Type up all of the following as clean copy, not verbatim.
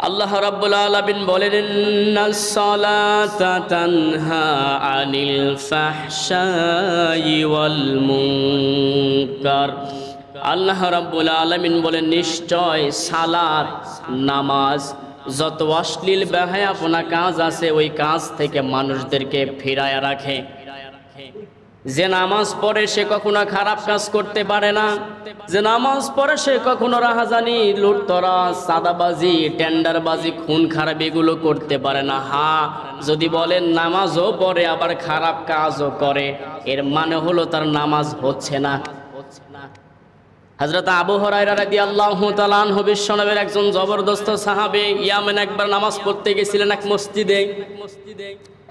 আল্লাহ রাব্বুল আলামিন বলেন ইন্নাস সালাতা তানহা আনিল ফাহশাই ওয়াল মুনকার। আল্লাহ রাব্বুল আলামিন বলেন নিশ্চয় সালাত নামাজ যত অশ্লীল বেহায়াপনা কাজ আছে ওই কাজ থেকে মানুষদেরকে ফিরায় রাখে। যে নামাজ পড়ে সে কখনো খারাপ কাজ করতে পারে না, যে নামাজ পড়ে সে কখনো রাহাজানি, লুটতরাজ, সাদাবাজি, টেন্ডারবাজি, খুন খারাপ এগুলো করতে পারে না। হ্যাঁ, যদি বলেন নামাজও পড়ে আবার খারাপ কাজও করে, এর মানে হলো তার নামাজ হচ্ছে না। হযরত আবু হুরায়রা রাদিয়াল্লাহু তাআলা আনহু বিশ্বনবীর একজন জবরদস্ত সাহাবী, ইয়ামেন একবার নামাজ পড়তে গেছিলেন এক মসজিদে।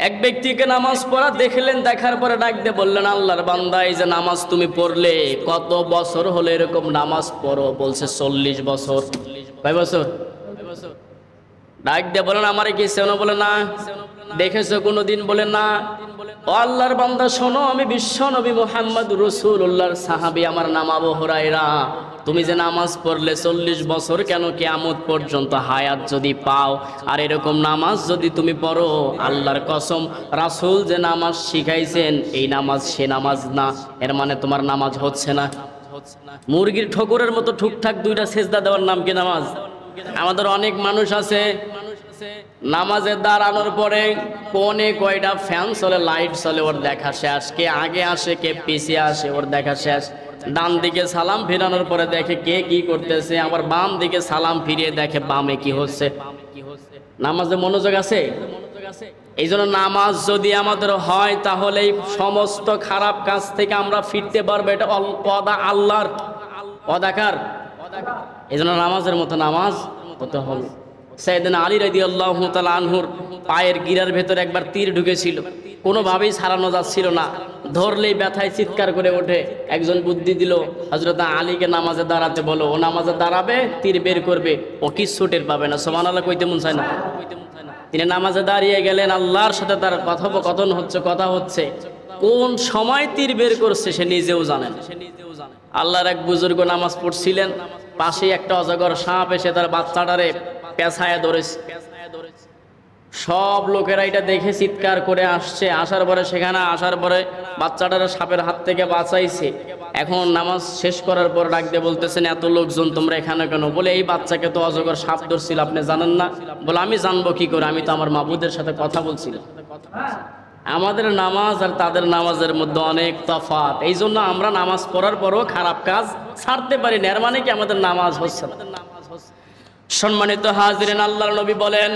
এক ব্যক্তিকে নামাজ পড়া দেখলেন, দেখার পরে ডাক দিয়ে বললেন, আল্লাহর বান্দা এই যে নামাজ তুমি পড়লে কত বছর হলো এরকম নামাজ পড়ো? বলছে 40 বছর। কয় বছর? ডাক দিয়ে বলেন আমারে কি চেনো? বলে না। দেখেছো কোনোদিন? বলে না। ও আল্লাহর বান্দা শোনো, আমি বিশ্ব নবী মুহাম্মদ রাসূলুল্লাহর সাহাবী, আমার নাম আবু হুরায়রা। তুমি যে নামাজ পড়লে 40 বছর কেন, কিয়ামত পর্যন্ত হায়াত যদি পাও আর এরকম নামাজ যদি তুমি পড়ো, আল্লাহর কসম রাসূল যে নামাজ শিখাইছেন এই নামাজ সে নামাজ না, এর মানে তোমার নামাজ হচ্ছে না। মুরগির ঠোকরের মতো ঠুকঠাক দুইটা সেজদা দেওয়ার নাম কি নামাজ? আমাদের অনেক মানুষ আছে নামাজে দাঁড়ানোর পরে কোনে কয়টা ফ্যান চলে, লাইট চলে, ওর দেখা শেষ। কে আগে আসে কে পিছিয়ে আসে ওর দেখা শেষ। ডান দিকে সালাম ফিরানোর পরে দেখে কে কি করতেছে, আবার বাম দিকে সালাম ফিরিয়ে দেখে বামে কি হচ্ছে। নামাজে মনোযোগ আছে? এই জন্য নামাজ যদি আমাদের হয় তাহলে এই সমস্ত খারাপ কাজ থেকে আমরা ফিরতে পারবো। এটা আল্লাহর অদাকার। এই জন্য নামাজের মতো নামাজ হতে হবে। সাইয়েদনা আলী রাদিয়াল্লাহু তাআলা আনহুর পায়ের গিরার ভেতর একবার তীর ঢুকেছিল, কোনোভাবেই ছাড়ানো যাচ্ছিল না, ধরলেই ব্যথায় চিৎকার করে ওঠে। একজন বুদ্ধি দিল, হযরত আলীকে নামাজে দাঁড়াতে বলো, ও নামাজে দাঁড়াবে, তীর বের করবে, ও কিচ্ছু টের পাবে না। সুবহানাল্লাহ কইতে মন চায় না? তিনি নামাজে দাঁড়িয়ে গেলেন, আল্লাহর সাথে তার কথোপকথন হচ্ছে, কথা হচ্ছে। কোন সময় তীর বের করছে সে নিজেও জানেন। আল্লাহর এক বুজুর্গ নামাজ পড়ছিলেন, পাশে একটা অজগর সাপ এসে তার বাচ্চাটারে পেছায়া ধরেছে। সব লোকেরা এটা দেখে চিৎকার করে আসছে। আসার পরে সেখানে আসার পরে বাচ্চাটারে সাপের হাত থেকে বাঁচাইছে। এখন নামাজ শেষ করার পর ডাক দিয়ে বলতেছেন, এত লোকজন তোমরা এখানে কেন? বলে এই বাচ্চাকে তো অজগর সাপ ধরছিল, আপনি জানেন না? বলে আমি জানবো কি করে, আমি তো আমার মাবুদের সাথে কথা বলছিলাম। আমাদের নামাজ আর তাদের নামাজের মধ্যে অনেক তফাৎ। এই জন্য আমরা নামাজ পড়ার পরও খারাপ কাজ ছাড়তে পারি না, এর মানে কি আমাদের নামাজ হচ্ছে না। সম্মানিত হাজিরিন, আল্লাহর নবী বলেন,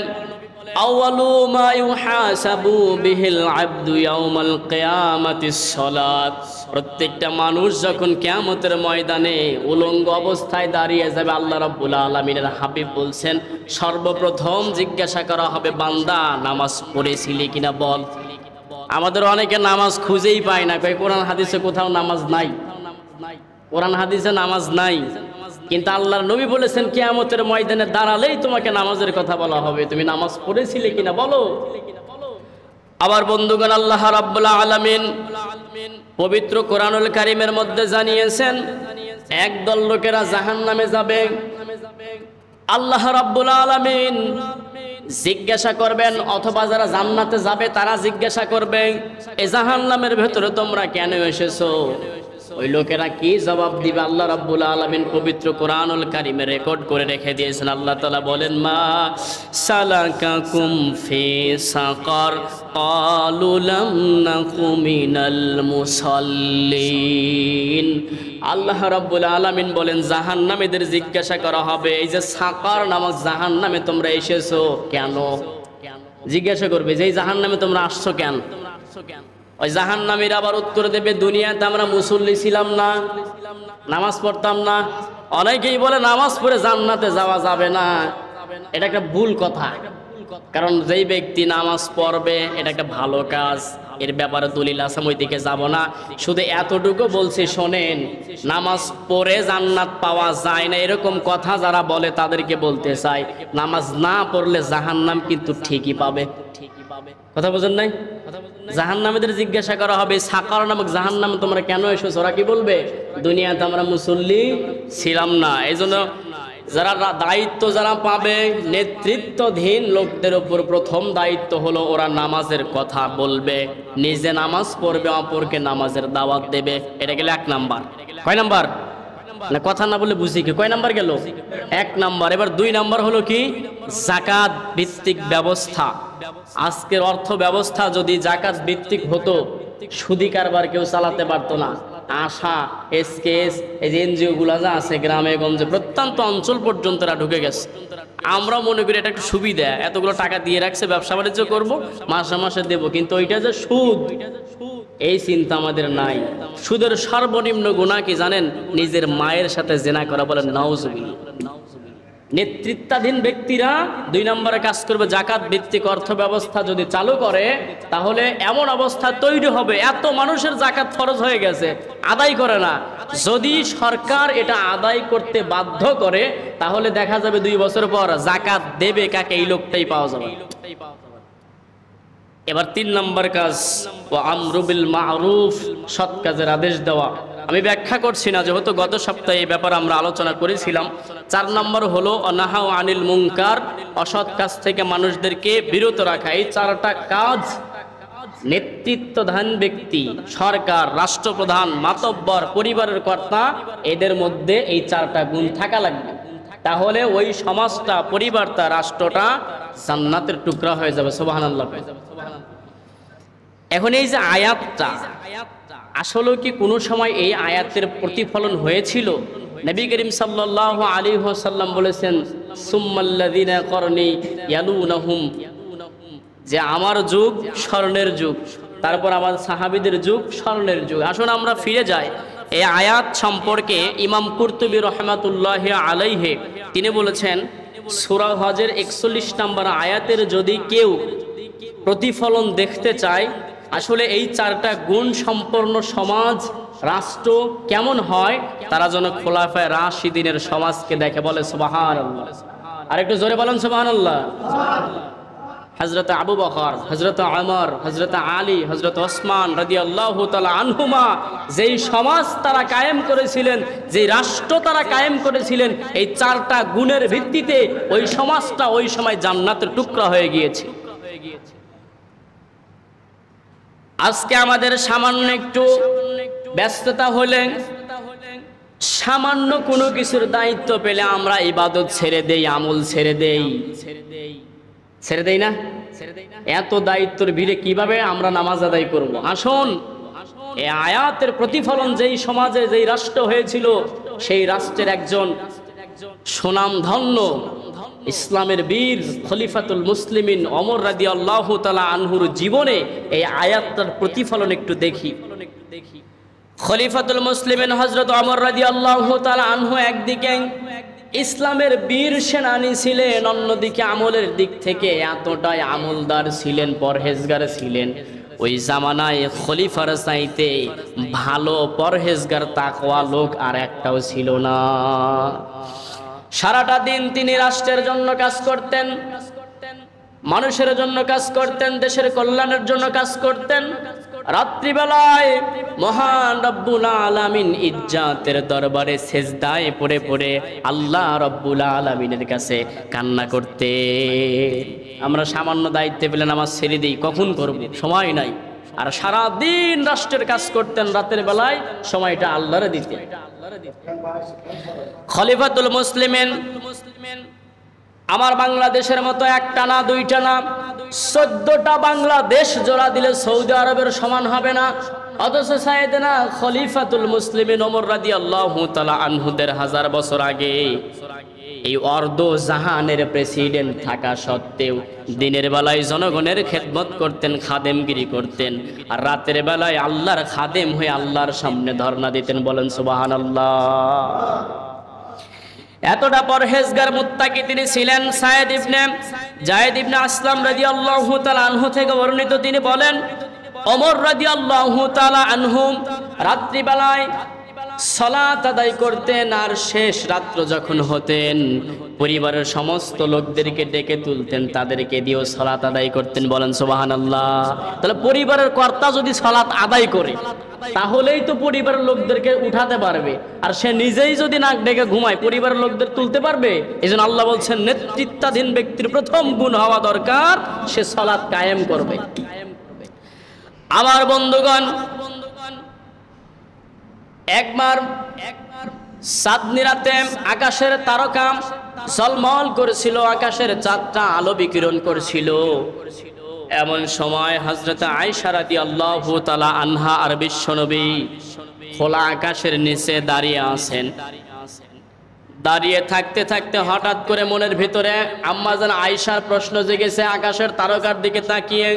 আউয়ালু মা ইউহাসাবু বিহিল আবদু ইয়াউমাল কিয়ামাতিস সালাত। প্রত্যেকটা মানুষ যখন কিয়ামতের ময়দানে উলঙ্গ অবস্থায় দাঁড়িয়ে যাবে, আল্লাহ রাব্বুল আলামিনের হাবিব বলছেন সর্বপ্রথম জিজ্ঞাসা করা হবে, বান্দা নামাজ পড়েছিলি কিনা বল। আমাদের অনেকে নামাজ খুঁজেই পায় না, কয় কোরআন হাদিসে কোথাও নামাজ নাই, কোরআন হাদিসে নামাজ নাই। কিন্তু আল্লাহর নবী বলেছেন কিয়ামতের ময়দানে দাঁড়ালেই তোমাকে নামাজের কথা বলা হবে, তুমি নামাজ পড়েছিলে কিনা বলো। আবার বন্ধুগণ, আল্লাহ রাব্বুল আলামিন পবিত্র কোরআনুল কারীমের মধ্যে জানিয়েছেন একদল লোকেরা জাহান্নামে যাবে। আল্লাহ রাব্বুল আলামিন জিজ্ঞাসা করবেন, অথবা যারা জান্নাতে যাবে তারা জিজ্ঞাসা করবে, এই জাহান্নামের ভেতরে তোমরা কেন এসেছো? ওই লোকেরা কি জবাব দিবে? আল্লাহ রাব্বুল আলামিন পবিত্র কোরআনুল কারীমে রেকর্ড করে রেখে দিয়েছেন। আল্লাহ তাআলা বলেন, মা সালাকাকুম ফি সাকার ক্বালু লাম নাকু মিনাল মুসাল্লিন। আল্লাহ রাব্বুল আলামিন বলেন জাহান্নামীদের জিজ্ঞাসা করা হবে, এই যে সাকার নামক জাহান্নামে তোমরা এসেছো কেন? জিজ্ঞাসা করবে যে এই জাহান্নামে তোমরা আসছো কেন? ওই জাহান্নামীরা আবার উত্তর দেবে, দুনিয়াতে আমরা মুসল্লি ছিলাম না, নামাজ পড়তাম না। অনেকেই বলে নামাজ পড়ে জান্নাতে যাওয়া যাবে না, এটা একটা ভুল কথা। কারণ যেই ব্যক্তি নামাজ পড়বে এটা একটা ভালো কাজ, এর ব্যাপারে দলিল আছে, ওই দিকে যাব না। শুধু এতটুকু বলছি শোনেন, নামাজ পড়ে জান্নাত পাওয়া যায় না এরকম কথা যারা বলে তাদেরকে বলতে চাই, নামাজ না পড়লে জাহান্নাম কিন্তু ঠিকই পাবে। কথা বোঝেন নাই? জাহান্নামীদের জিজ্ঞাসা করা হবে, সাকার নামক জাহান্নামে তোমরা কেন এসেছো? ওরা কি বলবে? দুনিয়াতে আমরা মুসল্লি ছিলাম না। এই জন্য যারা দায়িত্ব যারা পাবে, নেতৃত্বাধীন লোকদের উপর প্রথম দায়িত্ব হলো ওরা নামাজের কথা বলবে, নিজে নামাজ পড়বে, অপরকে নামাজের দাওয়াত দেবে। এটা গেল 1 নাম্বার। কয় নাম্বার? না কথা না বলে বুঝি কি কয় নাম্বার গেল? 1 নাম্বার। এবার 2 নাম্বার হলো কি? যাকাত ভিত্তিক ব্যবস্থা। আজকের অর্থ ব্যবস্থা যদি যাকাত ভিত্তিক হতো, সুদি কারবার কেউ চালাতে পারতো না। আশা, এসকেএস, এই যে এনজিও গুলা যা আছে গ্রামে গঞ্জে প্রত্যন্ত অঞ্চল পর্যন্ত এরা ঢুকে গেছে। আমরা মনে করি এটা একটা সুবিধা, এতগুলো টাকা দিয়ে রাখছে, ব্যবসা বাণিজ্য করবো, মাসে মাসে দেবো, কিন্তু ওইটা যে সুদ, এই চিন্তা আমাদের নাই। সুদের সর্বনিম্ন গুনাহ কি জানেন? নিজের মায়ের সাথে জিনা করা, বলেন নাউজুবিল্লাহ। নেতৃত্বাধীন ব্যক্তিরা 2 নম্বরে কাজ করবে। যাকাত ভিত্তিক অর্থ ব্যবস্থা যদি চালু করে, তাহলে এমন অবস্থা তৈরি হবে, এত মানুষের যাকাত ফরজ হয়ে গেছে, আদায় করে না। যদি সরকার এটা আদায় করতে বাধ্য করে, তাহলে দেখা যাবে 2 বছর পর যাকাত দেবে কাকে, এই লোকটাই পাওয়া যাবে। এবার 3 নম্বর কাজ, ওয়া আমরু বিল মারুফ, সৎ কাজের আদেশ দেওয়া। আমি ব্যাখ্যা করছি না, যেহেতু গত সপ্তাহে এই ব্যাপারে আমরা আলোচনা করেছিলাম। 4 নম্বর হলো অনাহাউ আনিল মুনকার, অসৎ কাজ থেকে মানুষদেরকে বিরত রাখা। এই 4টা কাজ নেতৃত্বধান ব্যক্তি, সরকার, রাষ্ট্রপ্রধান, মাতব্বর, পরিবারের কর্তা, এদের মধ্যে এই 4টা গুণ থাকা লাগবে। তাহলে ওই সমাজটা, পরিবারটা, রাষ্ট্রটা জান্নাতের টুকরা হয়ে যাবে। সুবহানাল্লাহ। এখন এই যে আয়াতটা, আসলে কি কোনো সময় এই আয়াতের প্রতিফলন হয়েছিল? নবী করিম সাল্লাল্লাহু আলাইহি ওয়াসাল্লাম বলেছেন, সুম্মাল্লাযিনা করনি ইয়ালুনাহুম, যে আমার যুগ স্মরণের যুগ, তারপর আমার সাহাবীদের যুগ স্মরণের যুগ। আসুন আমরা ফিরে যাই এই আয়াত সম্পর্কে। ইমাম কুরতুবী রাহমাতুল্লাহি আলাইহি তিনি বলেছেন, সূরা হজের 41 নম্বর আয়াতের যদি কেউ প্রতিফলন দেখতে চায়, আসলে এই 4টা গুণ সম্পন্ন সমাজ, রাষ্ট্র কেমন হয়, তারা যেন খোলাফায়ে রাশিদিনের সমাজকে দেখে। বলে সুবহানাল্লাহ। আর একটু জোরে বলেন সুবহানাল্লাহ। হযরত আবু বকর, হযরত ওমর, হযরত আলী, হযরত ওসমান রাদিয়াল্লাহু তাআলা আনহুমা যেই সমাজ তারা কায়েম করেছিলেন, যেই রাষ্ট্র তারা কায়েম করেছিলেন, এই 4টা গুণের ভিত্তিতে ওই সমাজটা ওই সময় জান্নাতের টুকরা হয়ে গিয়েছে। আজকে আমাদের সামান্য একটু ব্যস্ততা হলে, সামান্য কোনো কিছুর দায়িত্ব পেলে আমরা ইবাদত ছেড়ে দেই, আমল ছেড়ে দেই, ছেড়ে দেই না? এত দায়িত্বের ভিড়ে কিভাবে আমরা নামাজ আদায় করব? আসুন, এই আয়াতের প্রতিফলন যেই সমাজে, যেই রাষ্ট্র হয়েছিল, সেই রাষ্ট্রের একজন সুনামধন্য ইসলামের বীর খলিফাতুল মুসলিমিন ওমর রাদিয়াল্লাহু তাআলা আনহুর জীবনে এই আয়াতটার প্রতিফলন একটু দেখি। খলিফাতুল মুসলিমিন হযরত ওমর রাদিয়াল্লাহু তাআলা আনহু একদিকে ইসলামের বীর সেনানী ছিলেন, অন্যদিকে আমলের দিক থেকে এতটাই আমলদার ছিলেন, পরহেজগার ছিলেন। ওই জামানায় খলিফার চাইতে ভালো পরহেজগার তাকওয়া লোক আর একটাও ছিল না। সারাটা দিন তিনি রাষ্ট্রের জন্য কাজ করতেন, মানুষের জন্য কাজ করতেন, দেশের কল্যাণের জন্য কাজ করতেন। রাত্রিবেলায় মহান রব্বুল আলামিন ইজ্জাতের দরবারে সেজদায় পড়ে পড়ে আল্লাহ রব্বুল আলামিনের কাছে কান্না করতে। আমরা সামান্য দায়িত্বে পেলে নামাজ ছেড়ে দিই, কখন করব, সময় নাই। আর সারা দিন রাষ্ট্রের কাজ করতেন, রাতের বেলায় সময়টা আল্লাহরে দিতেন। খলিফাতুল মুসলিমিন আমার বাংলাদেশের মতো একটা না, দুইটা না, 14টা বাংলাদেশ জোড়া দিলে সৌদি আরবের সমান হবে না। অথচ সাইয়েদনা খলিফাতুল মুসলিমিন ওমর রাদিয়াল্লাহু তাআলা আনহুদের 1000 বছর আগে এই অর্ধ জাহানের প্রেসিডেন্ট থাকা সত্ত্বেও দিনের বেলায় জনগণের খেদমত করতেন, খাদেমগিরি করতেন, আর রাতের বেলায় আল্লাহর খাদেম হয়ে আল্লাহর সামনে ধর্ণা দিতেন। বলেন সুবহানাল্লাহ। এতটা পরহেজগার মুত্তাকি তিনি ছিলেন। যায়েদ ইবনে আসলাম রাদিয়াল্লাহু তাআলা আনহু থেকে বর্ণিত, তিনি বলেন, ওমর রাদিয়াল্লাহু তাআলা আনহু রাত্রিবেলায় সালাত আদায় করতেন, আর শেষ রাত্র যখন হতেন পরিবারের সমস্ত লোকদেরকে ডেকে তুলতেন, তাদেরকে দিয়েও সালাত আদায় করতেন। বলেন সুবহানাল্লাহ। তাহলে পরিবারের কর্তা যদি সালাত আদায় করে, তাহলেই তো পরিবারের লোকদেরকে উঠাতে পারবে। আর সে নিজেই যদি নাক ডেকে ঘুমায়, পরিবারের লোকদের তুলতে পারবে? এজন্য আল্লাহ বলছেন, নেতৃত্বাধীন ব্যক্তির প্রথম গুণ হওয়া দরকার, সে সালাত কায়েম করবে। আমার বন্ধুগণ, একবার চাঁদনি রাতে আকাশের তারকা ঝলমল করেছিল, আকাশের চাঁদটা আলো বিকিরণ করেছিল। এমন সময় হযরত আয়েশা রাদিয়াল্লাহু তাআলা আনহা আর বিশ্বনবী খোলা আকাশের নিচে দাঁড়িয়ে আছেন। দাঁড়িয়ে থাকতে থাকতে হঠাৎ করে মনের ভিতরে আম্মাজান আয়েশার প্রশ্ন জেগেছে, আকাশের তারকার দিকে তাকিয়ে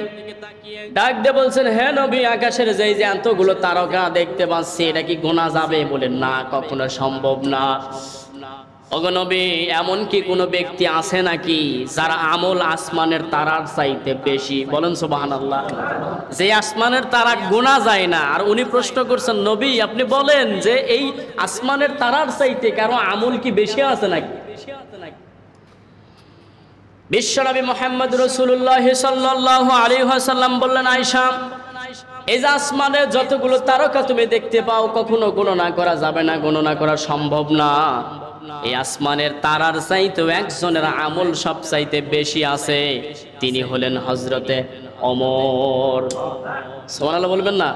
ডাক দিয়ে বলছেন, হে নবী, আকাশের যে এতগুলো তারকা দেখতে পাচ্ছি, এটা কি গোনা যাবে? বলেন, না, কখনো সম্ভব না। ওগো নবী, এমন কি কোনো ব্যক্তি আছে নাকি যার আমল আসমানের তারার চাইতে বেশি? বলেন সুবহানাল্লাহ। যে আসমানের তারা গোনা যায় না। আর উনি প্রশ্ন করছেন, নবী আপনি বলেন যে এই আসমানের তারার চাইতে কারো আমল কি বেশি আছে নাকি? বিশ্বনবী মুহাম্মদ রাসূলুল্লাহ সাল্লাল্লাহু আলাইহি ওয়াসাল্লাম বললেন, আয়েশা, এই যে আসমানে যতগুলো তারকা তুমি দেখতে পাও, কখনো গণনা করা যাবে না, গণনা করা সম্ভব না। এই আসমানের তারার চাইতেও একজনের আমল সব চাইতে বেশি আছে, তিনি হলেন হযরতে ওমর। সুবহানাল্লাহ বলবেন না?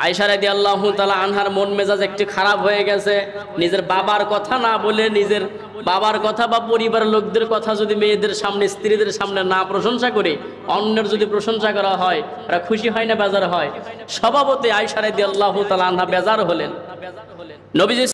আয়েশা রাদিয়াল্লাহু তাআলা আনহার মন মেজাজ একটু খারাপ হয়ে গেছে। নিজের বাবার কথা না বলে, নিজের বাবার কথা বা পরিবারের লোকদের কথা যদি মেয়েদের সামনে, স্ত্রীদের সামনে না প্রশংসা করে অন্যের যদি প্রশংসা করা হয়, তারা খুশি হয় না বেজার হয়? স্বভাবতই আয়েশা রাদিয়াল্লাহু তাআলা আনহা বেজার হলেন। নবীজি